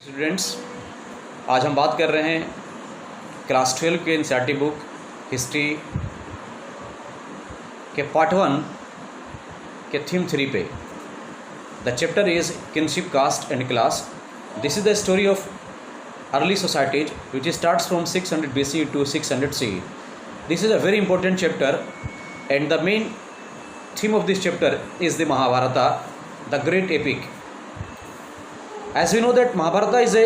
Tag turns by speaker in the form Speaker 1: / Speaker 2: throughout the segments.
Speaker 1: Students, आज हम बात कर रहे हैं क्लास 12 के एनसीईआरटी बुक हिस्ट्री के पार्ट 1 के थीम 3 पे। The chapter is kinship, caste and class. This is the story of early societies which starts from 600 BC to 600 CE. This is a very important chapter and the main theme of this chapter is the Mahabharata, the great epic. As we know that Mahabharata is a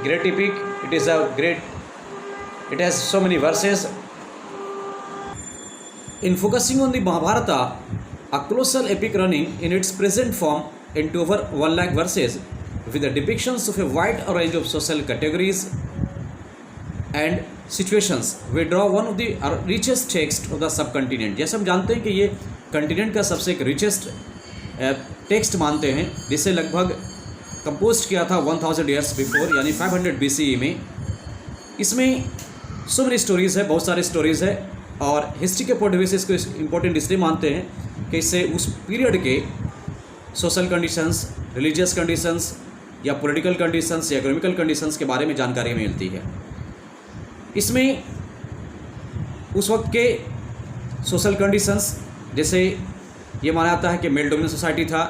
Speaker 1: great epic, it has so many verses. In focusing on the Mahabharata, a colossal epic running in its present form into over 1 lakh verses with the depictions of a wide range of social categories and situations, we draw one of the richest texts of the subcontinent. जैसे हम जानते हैं कि ये continent का सबसे एक richest text मानते हैं, जिसे लगभग कंपोज किया था 1000 ईयर्स बिफोर, यानी 500 BCE में। इसमें सो मेनी स्टोरीज़ है, बहुत सारे स्टोरीज़ है, और हिस्ट्री के पॉइंट ऑफ व्यू से इसको इम्पोर्टेंट इसलिए मानते हैं कि इससे उस पीरियड के सोशल कंडीशंस, रिलीजियस कंडीशंस या पॉलिटिकल कंडीशंस या इकोनॉमिकल कंडीशंस के बारे में जानकारी मिलती है। इसमें उस वक्त के सोशल कंडीशंस, जैसे ये माना जाता है कि मेल डोमिनेंट सोसाइटी था।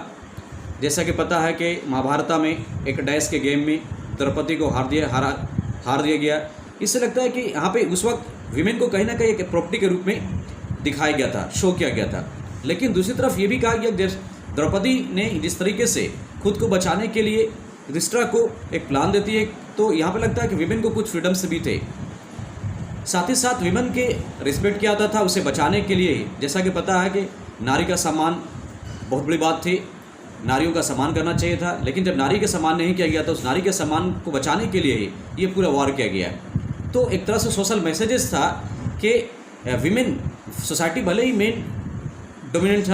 Speaker 1: जैसा कि पता है कि महाभारत में एक डैश के गेम में द्रौपदी को हार दिया गया। इससे लगता है कि यहाँ पे उस वक्त विमेन को कहीं ना कहीं एक प्रॉपर्टी के रूप में दिखाया गया था, शो किया गया था। लेकिन दूसरी तरफ ये भी कहा गया द्रौपदी ने जिस तरीके से खुद को बचाने के लिए युधिष्ठिर को एक प्लान देती है, तो यहाँ पे लगता है कि विमेन को कुछ फ्रीडम्स भी थे। साथ ही साथ विमेन के रिस्पेक्ट किया जाता था उसे बचाने के लिए। जैसा कि पता है कि नारी का सम्मान बहुत बड़ी बात थी, नारियों का सम्मान करना चाहिए था। लेकिन जब नारी का सम्मान नहीं किया गया तो उस नारी के सम्मान को बचाने के लिए ही ये पूरा वॉर किया गया। तो एक तरह से सोशल मैसेजेस था कि विमेन सोसाइटी भले ही मेल डोमिनेंट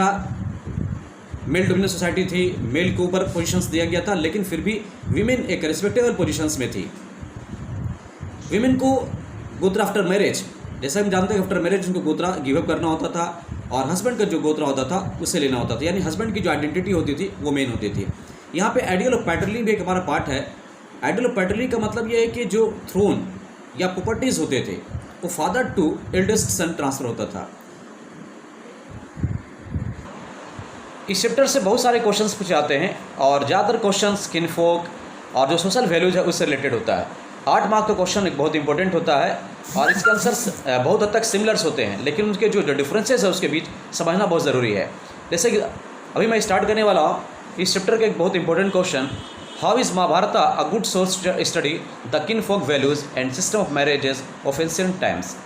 Speaker 1: सोसाइटी थी, मेल को ऊपर पोजीशंस दिया गया था, लेकिन फिर भी विमेन एक रिस्पेक्टेबल पोजीशंस में थी। विमेन को गोत्र आफ्टर मैरिज, जैसा हम जानते हैं आफ्टर मैरिज उनको गोत्रा गिव अप करना होता था, और हस्बैंड का जो गोत्रा होता था उसे लेना होता था, यानी हस्बैंड की जो आइडेंटिटी होती थी वो मेन होती थी। यहाँ पे आइडियल ऑफ पैटर्नली भी एक हमारा पार्ट है। आइडियल ऑफ पैटर्नली का मतलब ये है कि जो थ्रोन या प्रॉपर्टीज़ होते थे वो father to eldest son transfer होता था। इस चैप्टर से बहुत सारे क्वेश्चंस पूछे जाते हैं, और ज़्यादातर क्वेश्चंस किनफोक और जो सोशल वैल्यूज है उससे रिलेटेड होता है। 8 मार्क का क्वेश्चन एक बहुत इंपॉर्टेंट होता है, और इसके आंसर्स बहुत हद तक सिमिलर्स होते हैं, लेकिन उनके जो डिफरेंसेस है उसके बीच समझना बहुत ज़रूरी है। जैसे कि अभी मैं स्टार्ट करने वाला हूँ इस चैप्टर का एक बहुत important question, how is Mahabharata a good source study the kinfolk values and system of marriages of ancient times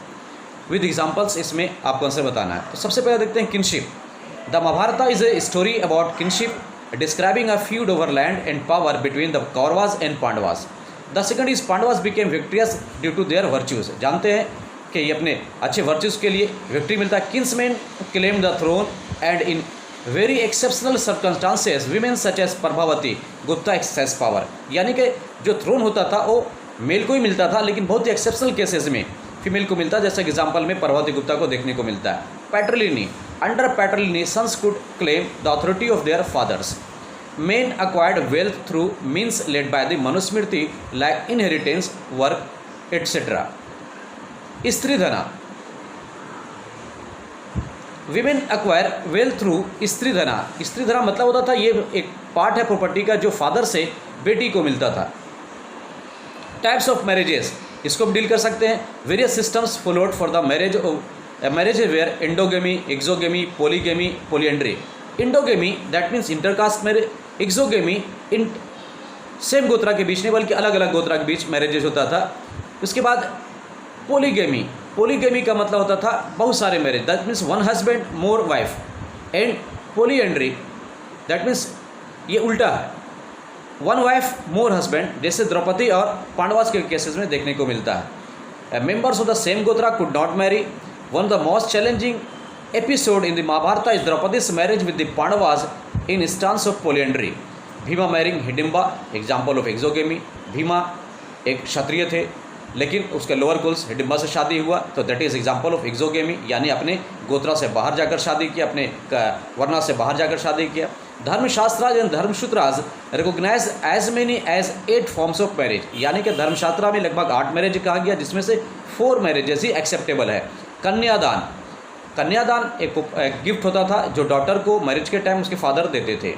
Speaker 1: with examples. इसमें आपको आंसर बताना है। तो सबसे पहले देखते हैं kinship. The Mahabharata is a story about kinship describing a feud over land and power between the Kauravas and Pandavas. The second is Pandavas became victorious due to their virtues. जानते हैं कि ये अपने अच्छे वर्च्यूज के लिए विक्ट्री मिलता है। Kinsmen claim the throne and in very exceptional circumstances women such as Prabhavati Gupta access power. यानी कि जो थ्रोन होता था वो मेल को ही मिलता था, लेकिन बहुत ही एक्सेप्शनल केसेस में फीमेल को मिलता है, जैसे एग्जाम्पल में प्रभावती गुप्ता को देखने को मिलता है। Paternally, under paternally sons could claim the authority of their fathers. Men acquired wealth through means led by the Manusmriti like inheritance, work, etc. स्त्रीधना, Women acquire wealth through स्त्रीधना। स्त्रीधना मतलब होता था ये एक पार्ट है प्रॉपर्टी का जो फादर से बेटी को मिलता था। टाइप्स ऑफ मैरिजेस, इसको हम डील कर सकते हैं। Various systems followed for the marriage were endogamy, exogamy, polygamy, polyandry. Endogamy that means intercaste marriage, exogamy in same gotra के बीच नहीं बल्कि अलग अलग गोत्रा के बीच मैरिजेस होता था। उसके बाद पॉलीगेमी, पॉलीगेमी का मतलब होता था बहुत सारे marriage, that means one husband more wife. And polyandry that means ये उल्टा है, वन वाइफ मोर हस्बैंड, जैसे द्रौपदी और पांडवास के केसेस में देखने को मिलता है। मेंबर्स ऑफ द सेम गोत्रा could not marry. One of the most challenging episode in the Mahabharata is Draupadi's marriage with the Pandavas in instance of polyandry. Bhima marrying Hidimba, example of exogamy. Bhima एक क्षत्रिय थे, लेकिन उसके lower कुल्स Hidimba से शादी हुआ, तो that is example of exogamy, यानी अपने गोत्रा से बाहर जाकर शादी किया, अपने वर्णा से बाहर जाकर शादी किया। Dharmashastras and Dharmasutras recognise as many as 8 forms of marriage, यानी कि धर्मशास्त्रा में लगभग 8 मैरिज कहा गया, जिसमें से 4 मैरिजेस ही एक्सेप्टेबल है। कन्यादान, कन्यादान एक गिफ्ट होता था जो डॉटर को मैरिज के टाइम उसके फादर देते थे,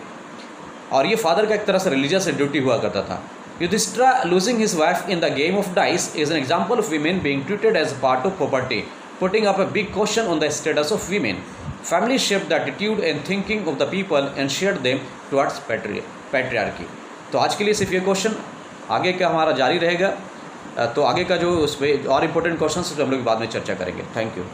Speaker 1: और ये फादर का एक तरह से रिलीजियस ड्यूटी हुआ करता था। Yudhishthira losing his wife in the game of dice is an example of women being treated as part of property, putting up a big question on the status of women. Family shaped the attitude and thinking of the people and shared them towards patriarchy. तो आज के लिए सिर्फ ये question, आगे का हमारा जारी रहेगा। तो आगे का जो उस पर और इम्पोर्टेंट क्वेश्चन हम लोग बाद में चर्चा करेंगे। Thank you.